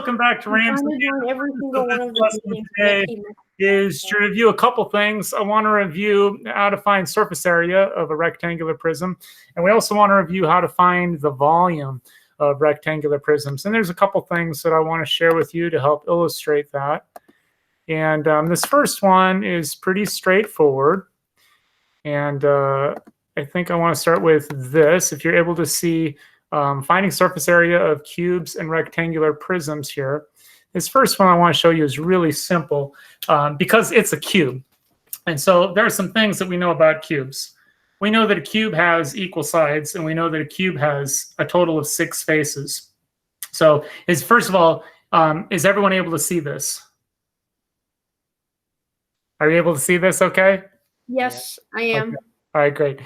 welcome back to Ramsey. Every single one of lesson today is to review a couple things. I want to review how to find surface area of a rectangular prism, and we also want to review how to find the volume of rectangular prisms. And there's a couple things that I want to share with you to help illustrate that. And this first one is pretty straightforward. And I think I want to start with this. If you're able to see finding surface area of cubes and rectangular prisms here. This first one I want to show you is really simple because it's a cube. And so there are some things that we know about cubes. We know that a cube has equal sides, and we know that a cube has a total of 6 faces. So first of all, is everyone able to see this? Are you able to see this okay? Yes, I am. Okay. All right, great.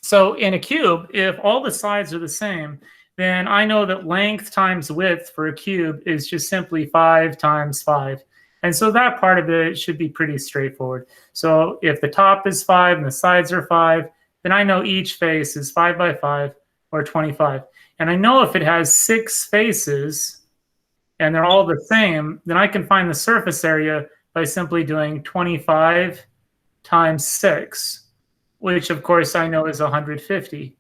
So in a cube, if all the sides are the same, then I know that length times width for a cube is just simply 5 times 5. And so that part of it should be pretty straightforward. So if the top is 5 and the sides are 5, then I know each face is 5 by 5 or 25. And I know if it has 6 faces and they're all the same, then I can find the surface area by simply doing 25 times 6. Which of course I know is 150.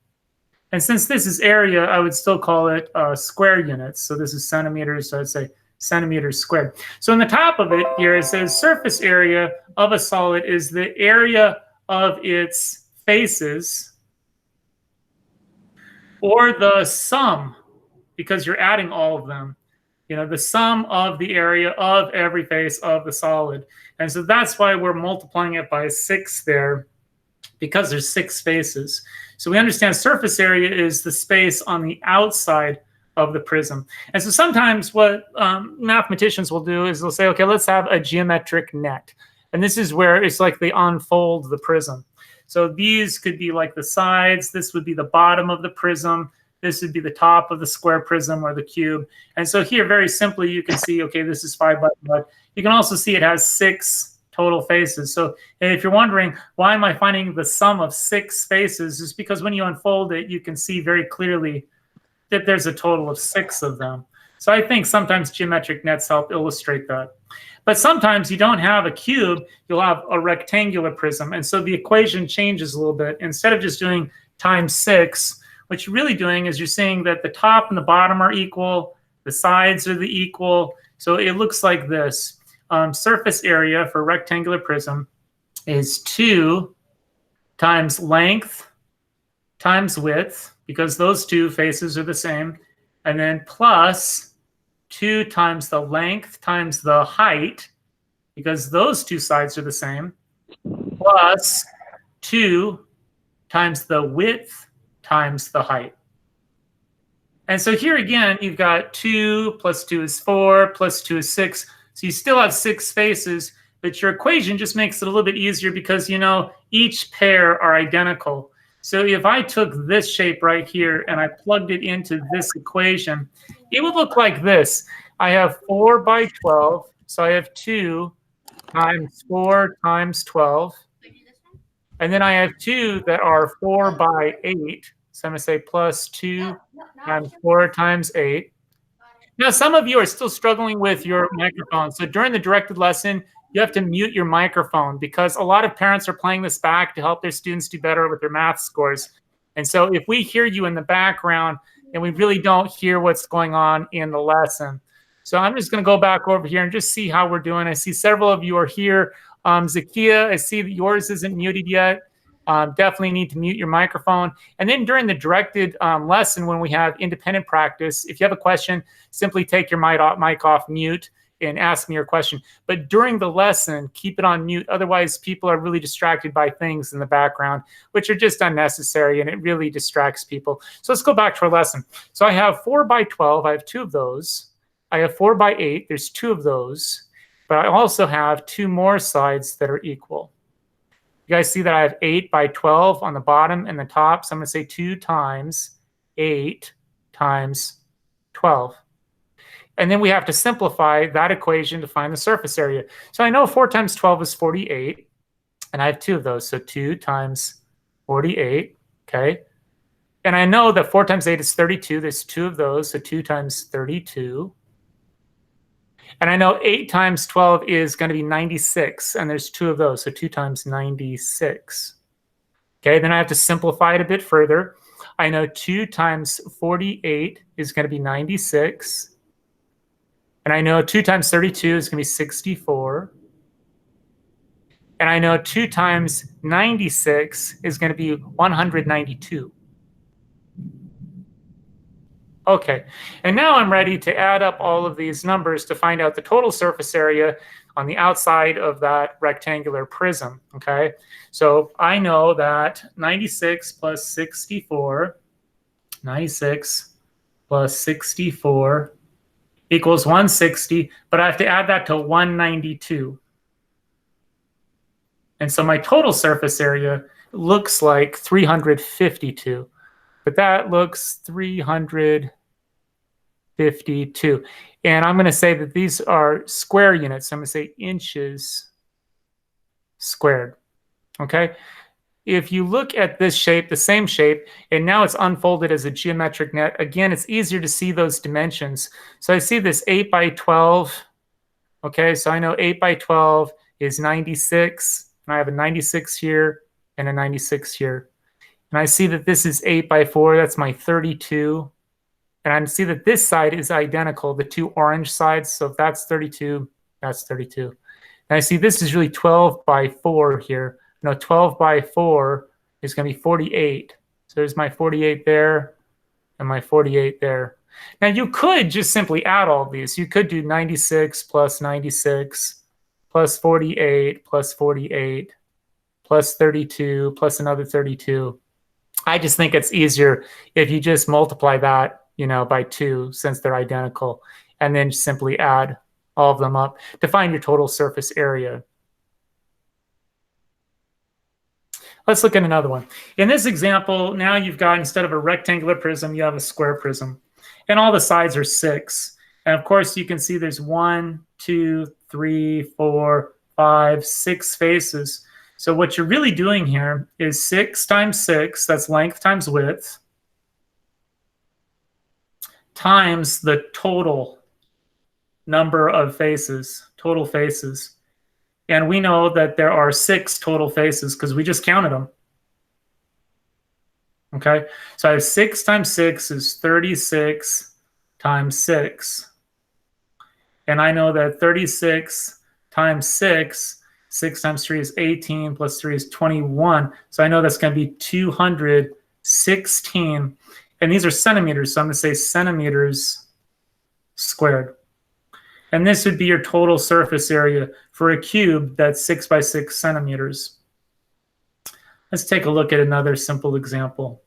And since this is area, I would still call it square units. So this is centimeters, so I'd say centimeters squared. So in the top of it here, it says surface area of a solid is the area of its faces or the sum, because you're adding all of them. You know, the sum of the area of every face of the solid. And so that's why we're multiplying it by 6 there, because there's 6 faces. So we understand surface area is the space on the outside of the prism. And so sometimes what mathematicians will do is they'll say, okay, let's have a geometric net. And this is where it's like they unfold the prism. So these could be like the sides. This would be the bottom of the prism. This would be the top of the square prism or the cube. And so here, very simply, you can see, okay, this is 5 by 5. You can also see it has 6 total faces. So if you're wondering, why am I finding the sum of 6 faces? It's because when you unfold it, you can see very clearly that there's a total of 6 of them. So I think sometimes geometric nets help illustrate that. But sometimes you don't have a cube, you'll have a rectangular prism. And so the equation changes a little bit. Instead of just doing times 6, what you're really doing is you're saying that the top and the bottom are equal, the sides are the equal. So it looks like this. Surface area for a rectangular prism is 2 times length times width, because those 2 faces are the same, and then plus 2 times the length times the height, because those 2 sides are the same, plus 2 times the width times the height. And so here again, you've got 2 plus 2 is 4, plus 2 is 6. So you still have 6 faces, but your equation just makes it a little bit easier because, you know, each pair are identical. So if I took this shape right here and I plugged it into this equation, it would look like this. I have 4 by 12, so I have 2 times 4 times 12. And then I have 2 that are 4 by 8. So I'm going to say plus 2 times 4 times 8. Now, some of you are still struggling with your microphone. So during the directed lesson, you have to mute your microphone because a lot of parents are playing this back to help their students do better with their math scores. And so if we hear you in the background and we really don't hear what's going on in the lesson. So I'm just going to go back over here and just see how we're doing. I see several of you are here. Zakia, I see that yours isn't muted yet. Definitely need to mute your microphone. And then during the directed lesson, when we have independent practice, if you have a question, simply take your mic off mute and ask me your question. But during the lesson, keep it on mute. Otherwise, people are really distracted by things in the background, which are just unnecessary, and it really distracts people. So let's go back to our lesson. So I have 4 by 12. I have 2 of those. I have 4 by 8. There's 2 of those. But I also have 2 more sides that are equal. You guys see that I have 8 by 12 on the bottom and the top. So I'm going to say 2 times 8 times 12. And then we have to simplify that equation to find the surface area. So I know 4 times 12 is 48. And I have 2 of those. So 2 times 48. Okay. And I know that 4 times 8 is 32. There's 2 of those. So 2 times 32. And I know 8 times 12 is going to be 96, and there's 2 of those, so 2 times 96. Okay, then I have to simplify it a bit further. I know 2 times 48 is going to be 96. And I know 2 times 32 is going to be 64. And I know 2 times 96 is going to be 192. Okay, and now I'm ready to add up all of these numbers to find out the total surface area on the outside of that rectangular prism, okay? So I know that 96 plus 64, 96 plus 64 equals 160, but I have to add that to 192. And so my total surface area looks like 352, but that looks 352. And I'm going to say that these are square units. So I'm going to say inches squared. Okay. If you look at this shape, the same shape, and now it's unfolded as a geometric net, again, it's easier to see those dimensions. So I see this 8 by 12. Okay. So I know 8 by 12 is 96. And I have a 96 here and a 96 here. And I see that this is 8 by 4. That's my 32. And I see that this side is identical, the 2 orange sides. So if that's 32, that's 32. And I see this is really 12 by 4 here. No, 12 by 4 is going to be 48. So there's my 48 there and my 48 there. Now you could just simply add all of these. You could do 96 plus 96 plus 48 plus 48 plus 32 plus another 32. I just think it's easier if you just multiply that, you know, by 2 since they're identical, and then simply add all of them up to find your total surface area. Let's look at another one. In this example, now you've got, instead of a rectangular prism, you have a square prism, and all the sides are 6. And of course, you can see there's 1, 2, 3, 4, 5, 6 faces. So what you're really doing here is 6 times 6, that's length times width, times the total number of faces, total faces. And we know that there are 6 total faces because we just counted them. Okay, so I have 6 times 6 is 36 times 6. And I know that 36 times 6, 6 times 3 is 18, plus 3 is 21. So I know that's going to be 216. And these are centimeters, so I'm going to say centimeters squared. And this would be your total surface area for a cube that's 6 by 6 centimeters. Let's take a look at another simple example.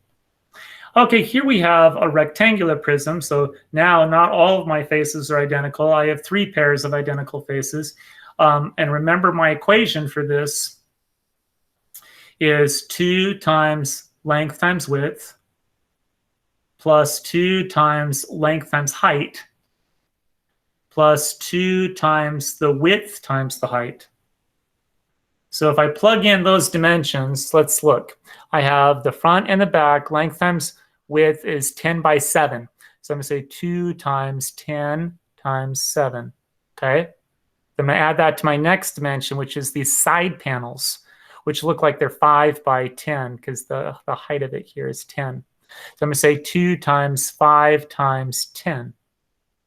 Okay, here we have a rectangular prism. So now not all of my faces are identical. I have 3 pairs of identical faces. And remember, my equation for this is 2 times length times width plus 2 times length times height plus 2 times the width times the height. So if I plug in those dimensions, let's look. I have the front and the back. Length times width is 10 by 7. So I'm going to say 2 times 10 times 7. Okay? I'm going to add that to my next dimension, which is these side panels, which look like they're 5 by 10 because the height of it here is 10. So I'm going to say 2 times 5 times 10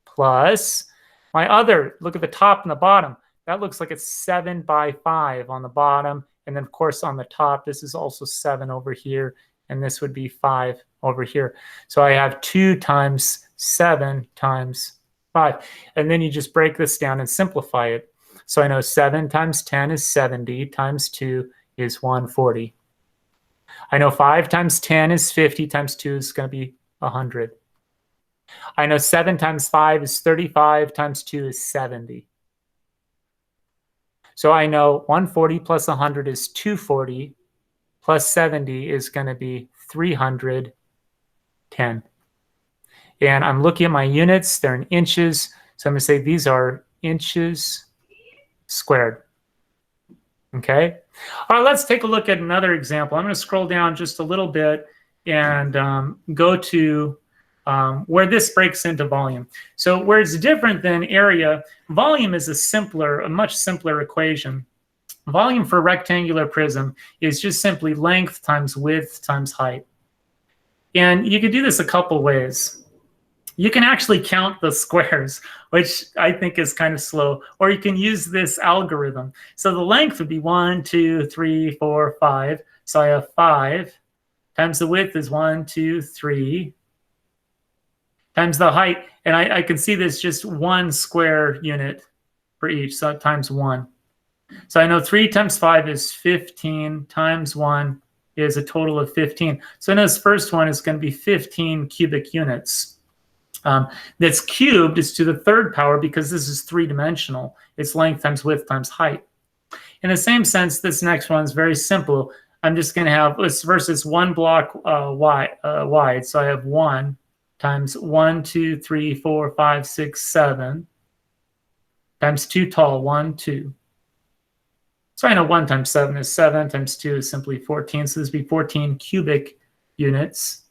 plus my other, look at the top and the bottom. That looks like it's 7 by 5 on the bottom. And then, of course, on the top, this is also 7 over here. And this would be 5 over here. So I have 2 times 7 times 5. And then you just break this down and simplify it. So I know 7 times 10 is 70 times 2 is 140. I know 5 times 10 is 50 times 2 is going to be 100. I know 7 times 5 is 35 times 2 is 70. So I know 140 plus 100 is 240 plus 70 is going to be 310. And I'm looking at my units. They're in inches. So I'm going to say these are inches squared. Okay. All right, let's take a look at another example. I'm going to scroll down just a little bit and go to where this breaks into volume. So where it's different than area, volume is a much simpler equation. Volume for a rectangular prism is just simply length times width times height. And you could do this a couple ways. You can actually count the squares, which I think is kind of slow, or you can use this algorithm. So the length would be 1, 2, 3, 4, 5. So I have 5 times the width is 1, 2, 3 times the height. And I can see this just 1 square unit for each, so times 1. So I know 3 times 5 is 15 times 1 is a total of 15. So I know this first one is going to be 15 cubic units. That's cubed is to the 3rd power because this is 3-dimensional. It's length times width times height. In the same sense, this next one is very simple. I'm just going to have this versus 1 block wide. So I have 1 times 1, 2, 3, 4, 5, 6, 7 times 2 tall, 1, 2. So I know 1 times 7 is 7, times 2 is simply 14. So this would be 14 cubic units.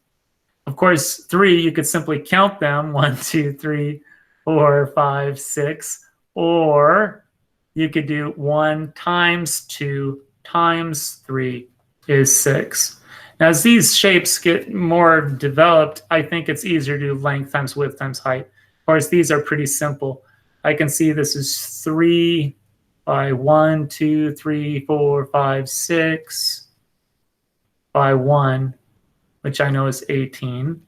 Of course, 3, you could simply count them, 1, 2, 3, 4, 5, 6. Or you could do 1 times 2 times 3 is 6. Now, as these shapes get more developed, I think it's easier to do length times width times height. Of course, these are pretty simple. I can see this is 3 by 1, 2, 3, 4, 5, 6 by 1, which I know is 18.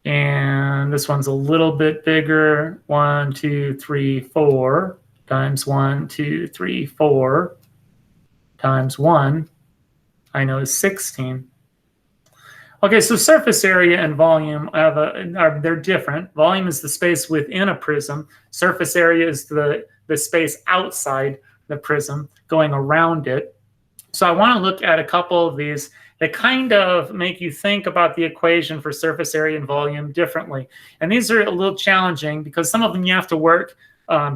And this one's a little bit bigger. 1, 2, 3, 4 times 1, 2, 3, 4 times 1, I know is 16. Okay, so surface area and volume they're different. Volume is the space within a prism. Surface area is the space outside the prism going around it. So I want to look at a couple of these that kind of make you think about the equation for surface area and volume differently. And these are a little challenging because some of them you have to work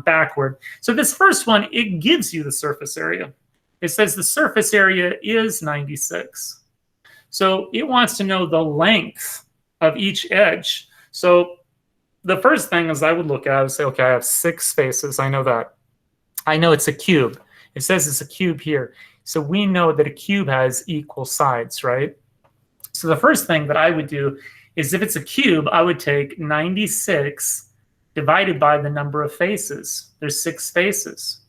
backward. So this first one, it gives you the surface area. It says the surface area is 96. So it wants to know the length of each edge. So the first thing is I would look at it and say, okay, I have 6 faces. I know that. I know it's a cube. It says it's a cube here. So we know that a cube has equal sides, right? So the first thing that I would do is if it's a cube, I would take 96 divided by the number of faces. There's 6 faces.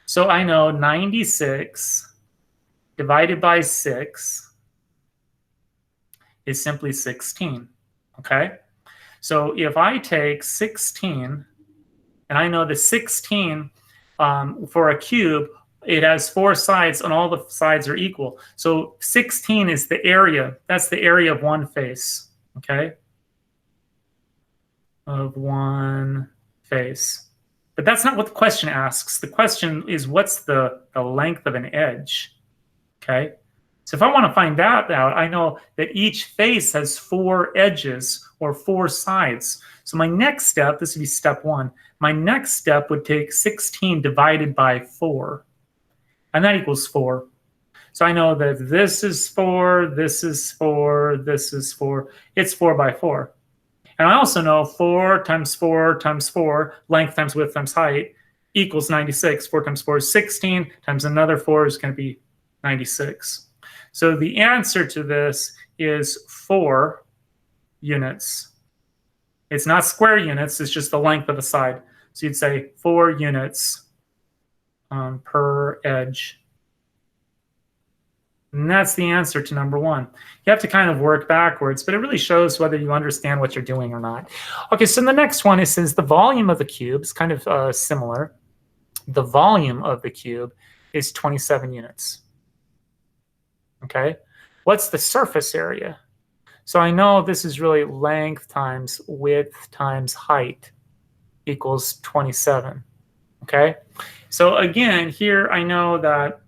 So I know 96 divided by 6 is simply 16, okay? So if I take 16, and I know the 16 for a cube, it has 4 sides and all the sides are equal. So 16 is the area. That's the area of one face, okay? Of one face. But that's not what the question asks. The question is what's the length of an edge, okay? So if I want to find that out, I know that each face has 4 edges or 4 sides. So my next step, this would be step 1. My next step would take 16 divided by 4. And that equals 4. So I know that this is 4, this is 4, this is 4. It's 4 by 4. And I also know 4 times 4 times 4, length times width times height, equals 96. 4 times 4 is 16, times another 4 is going to be 96. So the answer to this is 4 units. It's not square units, it's just the length of a side. So you'd say 4 units per edge. And that's the answer to number 1. You have to kind of work backwards, but it really shows whether you understand what you're doing or not. Okay, so the next one, it says the volume of the cube is kind of similar. The volume of the cube is 27 units. Okay, what's the surface area? So I know this is really length times width times height equals 27. Okay, so again, here I know that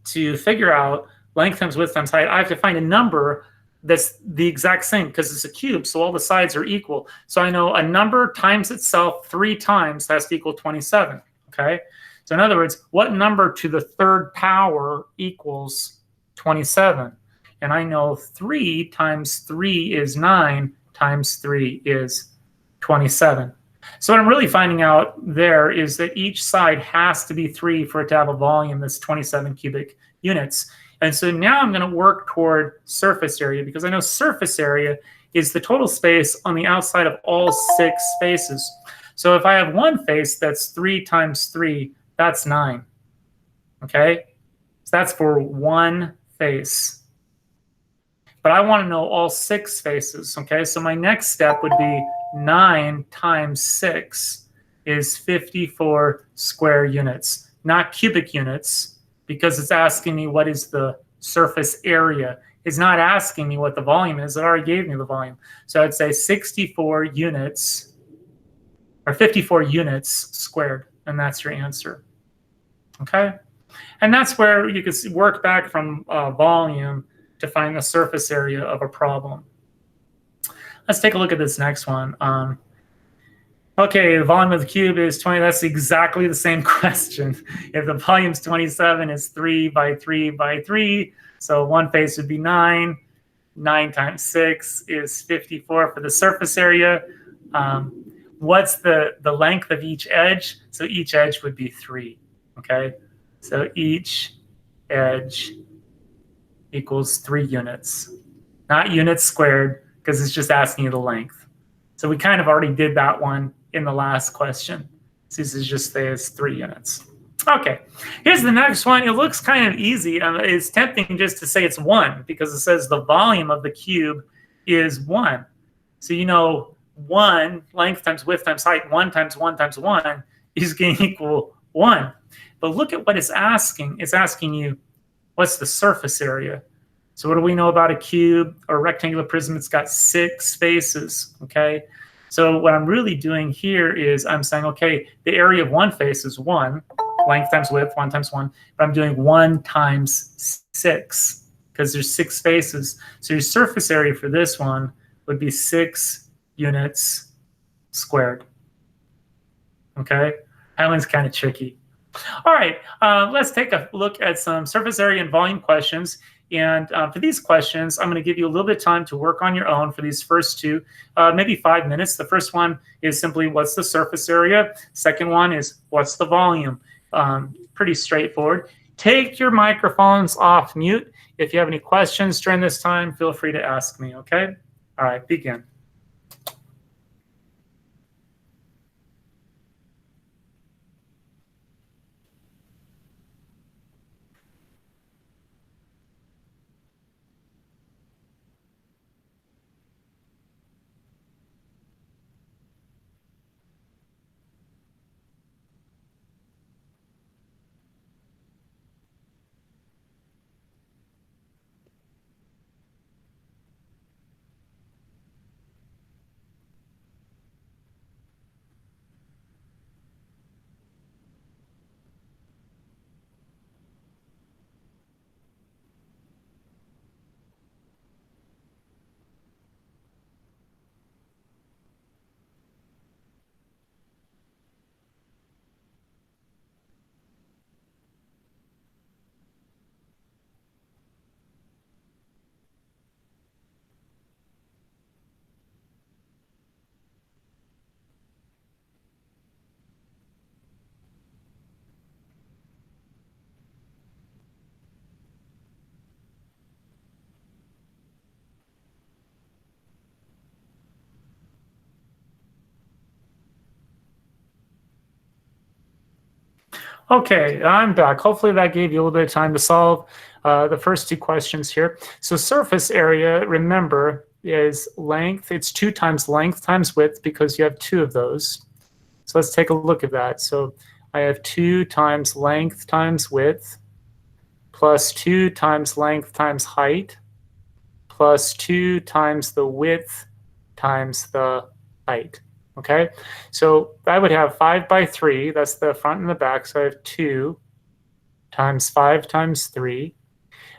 to figure out length times width times height, I have to find a number that's the exact same because it's a cube, so all the sides are equal. So I know a number times itself 3 times has to equal 27, okay? So in other words, what number to the 3rd power equals 27? And I know 3 times 3 is 9 times 3 is 27. So what I'm really finding out there is that each side has to be 3 for it to have a volume that's 27 cubic units. And so now I'm going to work toward surface area, because I know surface area is the total space on the outside of all 6 faces. So if I have one face that's 3 times 3, that's 9. Okay? So that's for one face. But I want to know all 6 faces. Okay? So my next step would be 9 times 6 is 54 square units, not cubic units, because it's asking me what is the surface area. It's not asking me what the volume is. It already gave me the volume. So I'd say 64 units, or 54 units squared, and that's your answer. Okay? And that's where you can work back from volume to find the surface area of a problem. Let's take a look at this next one. Okay, the volume of the cube is 20. That's exactly the same question. If the volume is 27, it's 3 by 3 by 3. So one face would be 9. 9 times 6 is 54 for the surface area. What's the length of each edge? So each edge would be 3. Okay, so each edge equals 3 units. Not units squared, because it's just asking you the length. So we kind of already did that one in the last question. So this is just says 3 units. Okay, here's the next one. It looks kind of easy. It's tempting just to say it's 1, because it says the volume of the cube is 1. So you know 1, length times width times height, 1 times 1 times 1 is going to equal 1. But look at what it's asking. It's asking you, what's the surface area? So what do we know about a cube or a rectangular prism? It's got 6 faces, okay? So what I'm really doing here is I'm saying, okay, the area of one face is 1, length times width, 1 times 1, but I'm doing 1 times 6, because there's 6 faces. So your surface area for this one would be 6 units squared, okay? That one's kind of tricky. All right, let's take a look at some surface area and volume questions. And for these questions, I'm going to give you a little bit of time to work on your own for these first 2, maybe 5 minutes. The first one is simply, what's the surface area? Second one is, what's the volume? Pretty straightforward. Take your microphones off mute. If you have any questions during this time, feel free to ask me, okay? All right, begin. Okay, I'm back. Hopefully that gave you a little bit of time to solve the first 2 questions here. So surface area, remember, is length. It's 2 times length times width, because you have 2 of those. So let's take a look at that. So I have 2 times length times width, plus 2 times length times height, plus 2 times the width times the height. Okay, so I would have 5 by 3. That's the front and the back. So I have 2 times 5 times 3.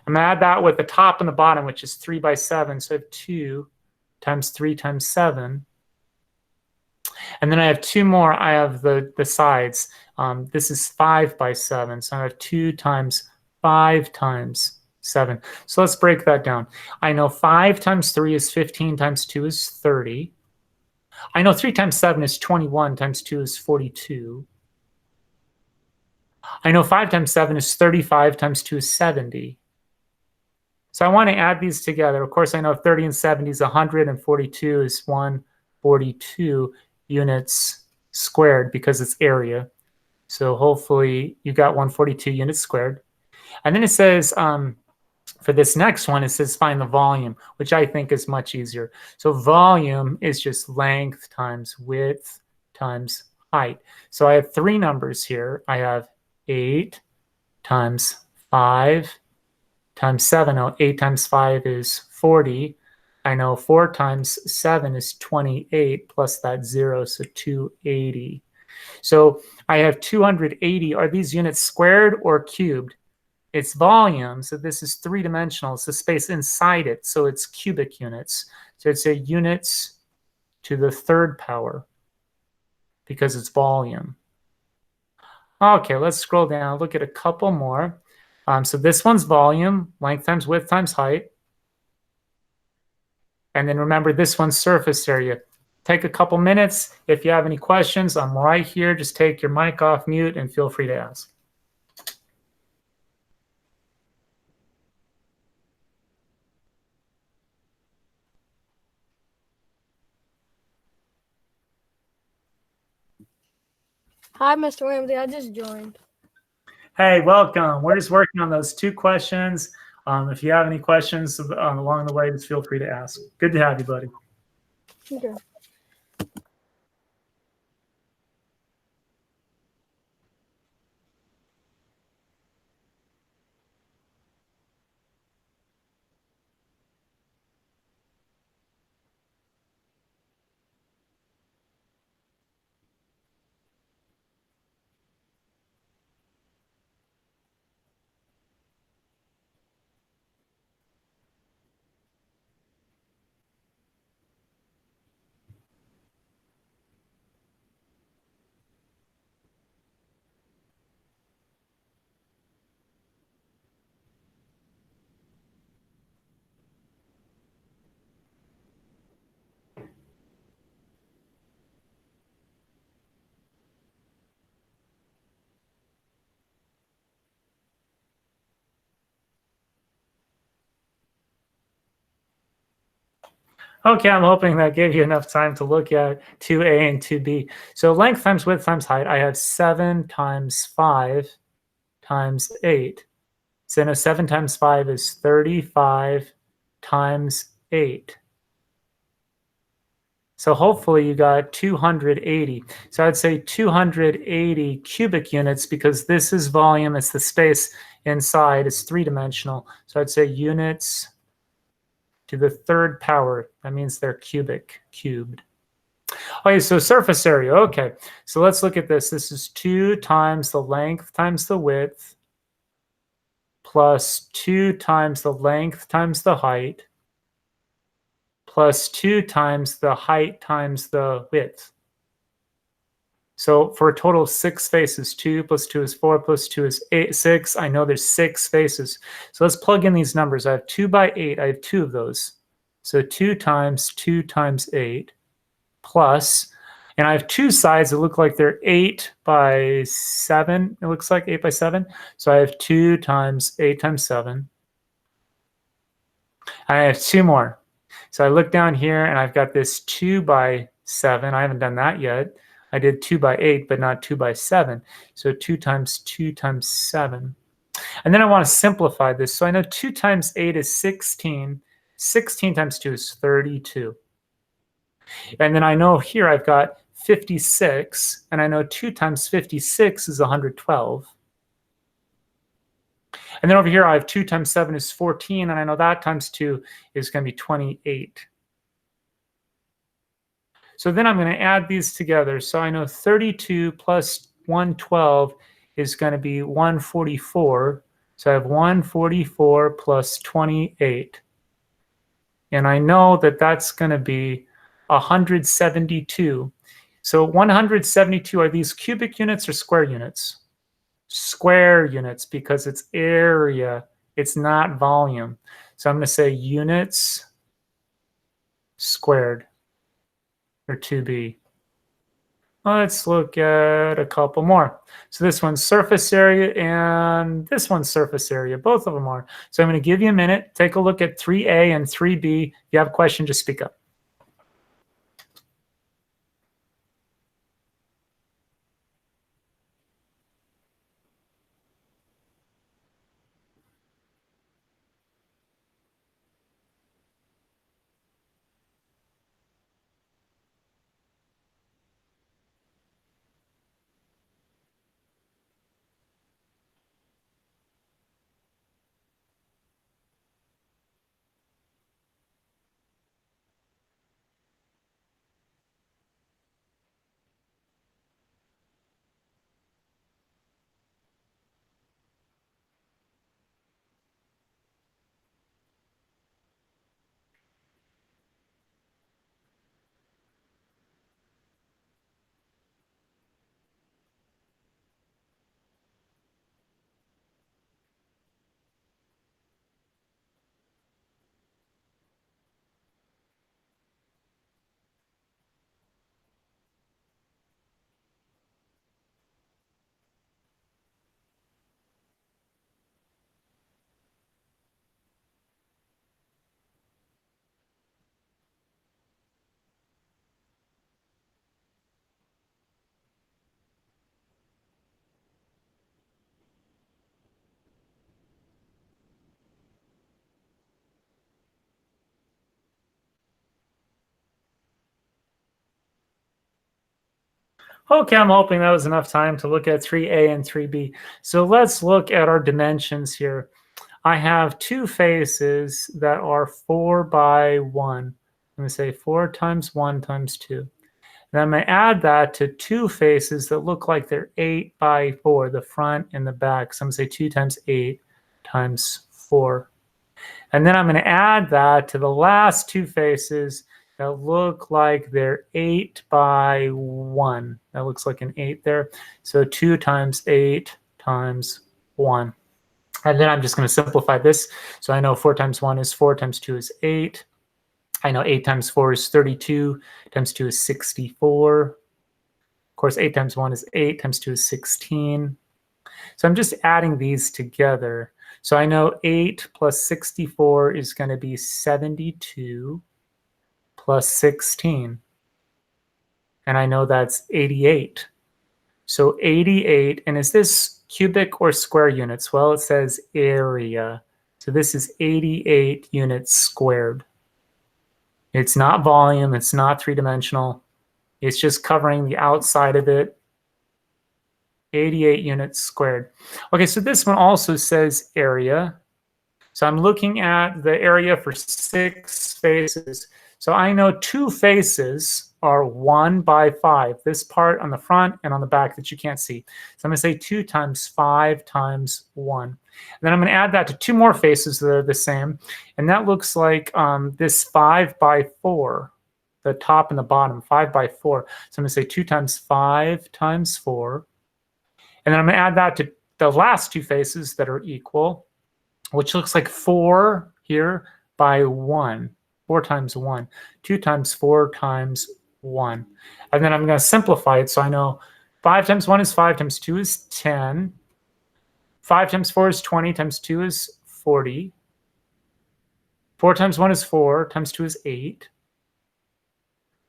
I'm going to add that with the top and the bottom, which is 3 by 7. So I have 2 times 3 times 7. And then I have 2 more. I have the sides. This is 5 by 7. So I have 2 times 5 times 7. So let's break that down. I know 5 times 3 is 15 times 2 is 30. I know 3 times 7 is 21 times 2 is 42. I know 5 times 7 is 35 times 2 is 70. So I want to add these together. Of course, I know 30 and 70 is 100, and 42 is 142 units squared because it's area. So hopefully you got 142 units squared. And then it says, for this next one, it says find the volume, which I think is much easier. So volume is just length times width times height. So I have 3 numbers here. I have 8 times 5 times 7. Oh, 8 times 5 is 40. I know 4 times 7 is 28 plus that 0, so 280. So I have 280. Are these units squared or cubed? It's volume, so this is 3-dimensional. It's the space inside it, so it's cubic units. So it's a units to the 3rd power because it's volume. Okay, let's scroll down, look at a couple more. So this one's volume, length times width times height. And then remember, this one's surface area. Take a couple minutes. If you have any questions, I'm right here. Just take your mic off mute and feel free to ask. Hi, Mr. Ramsey. I just joined. Hey, welcome. We're just working on those 2 questions. If you have any questions along the way, just feel free to ask. Good to have you, buddy. Okay. Okay, I'm hoping that gave you enough time to look at 2a and 2b. So length times width times height, I have 7 times 5 times 8. So no, 7 times 5 is 35 times 8. So hopefully you got 280. So I'd say 280 cubic units because this is volume. It's the space inside. It's 3-dimensional. So I'd say units to the 3rd power. That means they're cubic, cubed. Okay, so surface area. Okay, so let's look at this. This is 2 times the length times the width plus 2 times the length times the height plus 2 times the height times the width. So for a total of 6 faces, 2 plus 2 is 4 plus 2 is 6. I know there's 6 faces. So let's plug in these numbers. I have 2 by 8. I have 2 of those. So 2 times 8 plus, and I have 2 sides that look like they're 8 by 7. It looks like 8 by 7. So I have 2 times 8 times 7. I have 2 more. So I look down here and I've got this 2 by 7. I haven't done that yet. I did 2 by 8, but not 2 by 7. So 2 times 7. And then I want to simplify this. So I know 2 times 8 is 16. 16 times 2 is 32. And then I know here I've got 56. And I know 2 times 56 is 112. And then over here I have 2 times 7 is 14. And I know that times 2 is going to be 28. So then I'm going to add these together. So I know 32 plus 112 is going to be 144. So I have 144 plus 28. And I know that that's going to be 172. So 172, are these cubic units or square units? Square units, because it's area It's not volume. So I'm going to say units squared, or 2b. Let's look at a couple more. So this one's surface area and this one's surface area. Both of them are. So I'm going to give you a minute. Take a look at 3a and 3b. If you have a question, just speak up. Okay, I'm hoping that was enough time to look at 3a and 3b. So let's look at our dimensions here. I have two faces that are 4 by 1. I'm going to say 4 times 1 times 2. And I'm going to add that to two faces that look like they're 8 by 4, the front and the back. So I'm going to say 2 times 8 times 4. And then I'm going to add that to the last two faces that look like they're 8 by 1. That looks like an 8 there. So 2 times 8 times 1. And then I'm just going to simplify this. So I know 4 times 1 is 4, times 2 is 8. I know 8 times 4 is 32, times 2 is 64. Of course, 8 times 1 is 8, times 2 is 16. So I'm just adding these together. So I know 8 plus 64 is going to be 72 plus 16. And I know that's 88. So 88, and is this cubic or square units? Well, it says area. So this is 88 units squared. It's not volume, it's not three-dimensional. It's just covering the outside of it. 88 units squared. Okay, so this one also says area. So I'm looking at the area for 6 faces. So I know 2 faces are 1 by 5. This part on the front and on the back that you can't see. So I'm going to say 2 times 5 times 1. And then I'm going to add that to 2 more faces that are the same. And that looks like this 5 by 4. The top and the bottom, 5 by 4. So I'm going to say 2 times 5 times 4. And then I'm going to add that to the last 2 faces that are equal, which looks like 4 here by 1. 4 times 1. 2 times 4 times 1. And then I'm going to simplify it. So I know 5 times 1 is 5, times 2 is 10. 5 times 4 is 20, times 2 is 40. 4 times 1 is 4, times 2 is 8.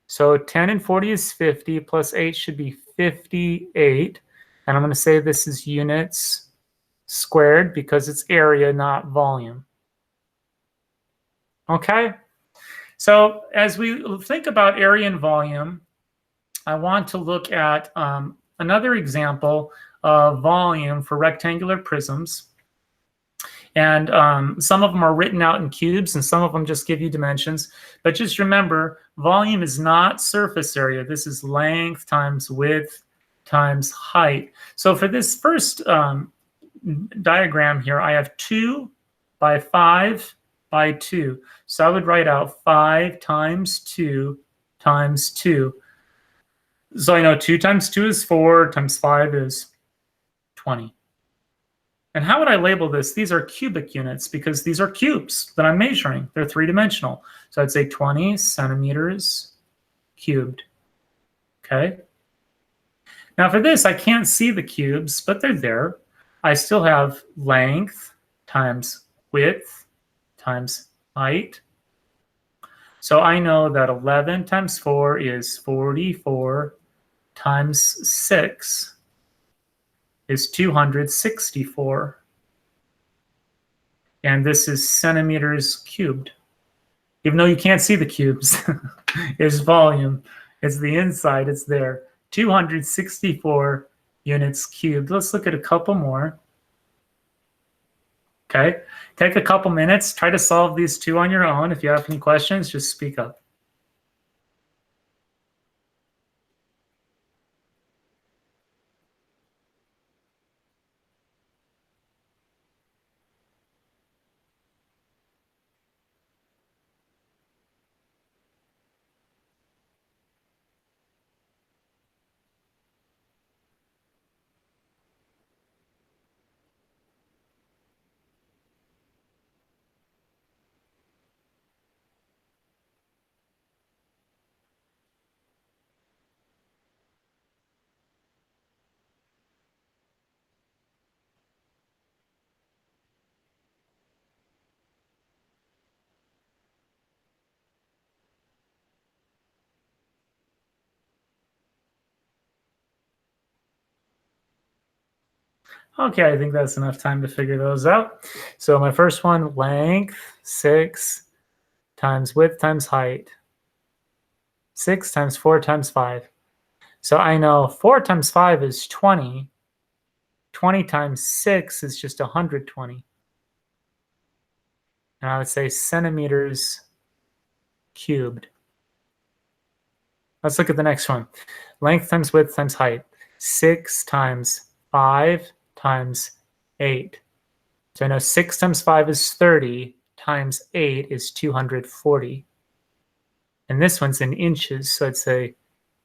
So 10 and 40 is 50, plus 8 should be 58. And I'm going to say this is units squared because it's area, not volume. Okay? So as we think about area and volume, I want to look at another example of volume for rectangular prisms. And some of them are written out in cubes, and some of them just give you dimensions. But just remember, volume is not surface area. This is length times width times height. So for this first diagram here, I have 2 by 5 by 2. So I would write out 5 times 2 times 2. So I know 2 times 2 is 4, times 5 is 20. And how would I label this? These are cubic units because these are cubes that I'm measuring. They're three-dimensional. So I'd say 20 centimeters cubed. Okay. Now for this, I can't see the cubes, but they're there. I still have length times width times height. So I know that 11 times 4 is 44 times 6 is 264. And this is centimeters cubed. Even though you can't see the cubes, it's volume. It's the inside, it's there. 264 units cubed. Let's look at a couple more. Okay, take a couple minutes. Try to solve these two on your own. If you have any questions, just speak up. Okay, I think that's enough time to figure those out. So my first one, length, 6 times width times height. 6 times 4 times 5. So I know 4 times 5 is 20. 20 times 6 is just 120. And I would say centimeters cubed. Let's look at the next one. Length times width times height. 6 times 5 times 8. So I know 6 times 5 is 30, times 8 is 240. And this one's in inches, so I'd say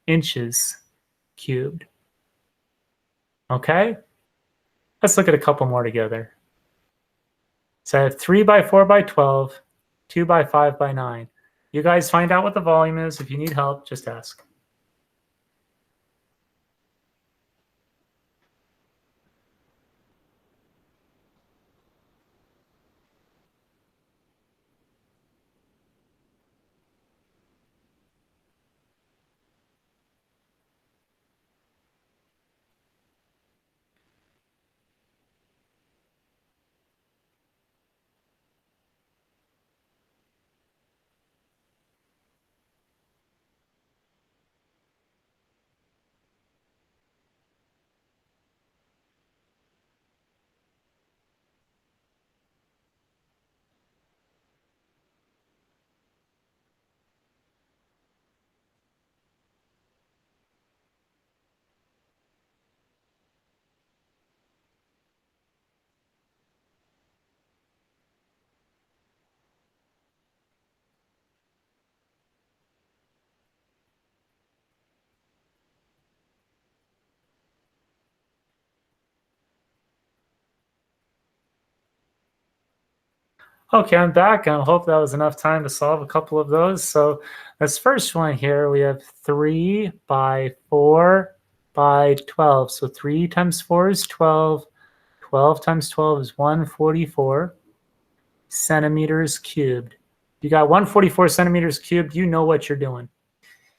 inches cubed. Okay? Let's look at a couple more together. So I have 3 by 4 by 12, 2 by 5 by 9. You guys find out what the volume is. If you need help, just ask. Okay, I'm back. I hope that was enough time to solve a couple of those. So this first one here, we have 3 by 4 by 12. So 3 times 4 is 12. 12 times 12 is 144 centimeters cubed. You got 144 centimeters cubed, you know what you're doing.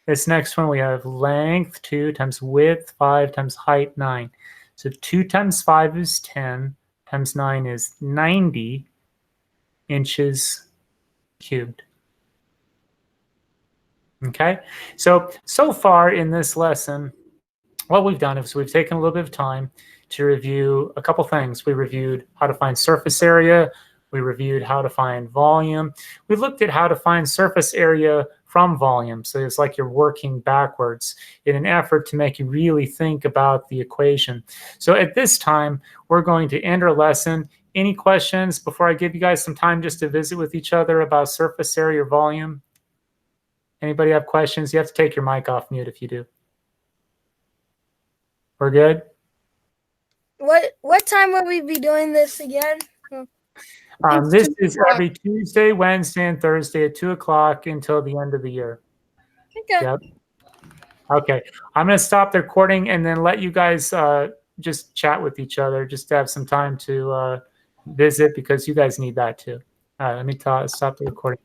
This next one, we have length 2 times width 5 times height 9. So 2 times 5 is 10 times 9 is 90 inches cubed. Okay, so far in this lesson, what we've done is we've taken a little bit of time to review a couple things. We reviewed how to find surface area. We reviewed how to find volume. We looked at how to find surface area from volume. So it's like you're working backwards in an effort to make you really think about the equation. So at this time, we're going to end our lesson. Any questions before I give you guys some time just to visit with each other about surface area or volume? Anybody have questions? You have to take your mic off mute if you do. We're good? What time will we be doing this again? This is every Tuesday, Wednesday, and Thursday at 2 o'clock until the end of the year. Okay. Yep. Okay. I'm going to stop the recording and then let you guys just chat with each other, just to have some time to visit, because you guys need that too. All right. Let me stop the recording.